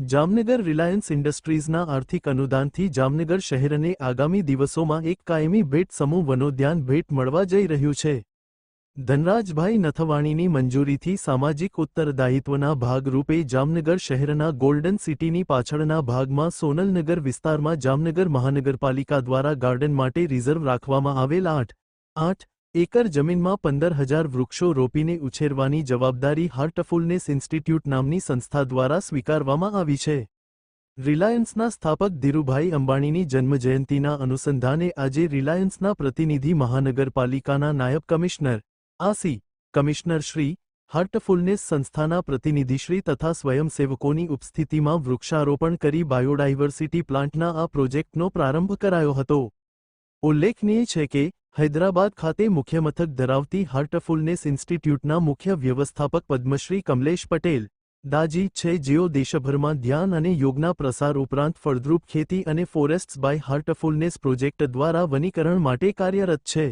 Jamnagar Reliance ઇન્ડસ્ટ્રીઝના આર્થિક અનુદાનથી જામનગર શહેરને આગામી દિવસોમાં એક કાયમી ભેટ સમૂહ વનોદ્યાન ભેટ મળવા જઈ રહ્યું છે। ધનરાજભાઈ નથવાણીની મંજૂરીથી સામાજિક ઉત્તરદાયિત્વના ભાગરૂપે જામનગર શહેરના ગોલ્ડન સિટીની પાછળના ભાગમાં સોનલનગર વિસ્તારમાં જામનગર મહાનગરપાલિકા દ્વારા ગાર્ડન માટે રિઝર્વ રાખવામાં આવેલ 8 એકર જમીનમાં 15,000 વૃક્ષો રોપીને ઉછેરવાની જવાબદારી હાર્ટફુલનેસ ઇન્સ્ટિટ્યૂટ નામની સંસ્થા દ્વારા સ્વીકારવામાં આવી છે। રિલાયન્સના સ્થાપક ધીરુભાઈ અંબાણીની જન્મજયંતિના અનુસંધાને આજે રિલાયન્સના પ્રતિનિધિ મહાનગરપાલિકાના નાયબ કમિશનર આસી કમિશનર શ્રી હાર્ટફુલનેસ સંસ્થાના પ્રતિનિધિશ્રી તથા સ્વયંસેવકોની ઉપસ્થિતિમાં વૃક્ષારોપણ કરી બાયોડાયવર્સિટી પ્લાન્ટના આ પ્રોજેક્ટનો પ્રારંભ કરાયો હતો। ઉલ્લેખનીય છે કે હૈદરાબાદ ખાતે મુખ્ય મથક ધરાવતી હાર્ટફુલનેસ ઇન્સ્ટિટ્યૂટના મુખ્ય વ્યવસ્થાપક પદ્મશ્રી કમલેશ પટેલ દાજી છે, જેઓ દેશભરમાં ધ્યાન અને યોગના પ્રસાર ઉપરાંત ફળદ્રુપ ખેતી અને ફોરેસ્ટ્સ બાય હાર્ટફુલનેસ પ્રોજેક્ટ દ્વારા વનીકરણ માટે કાર્યરત છે।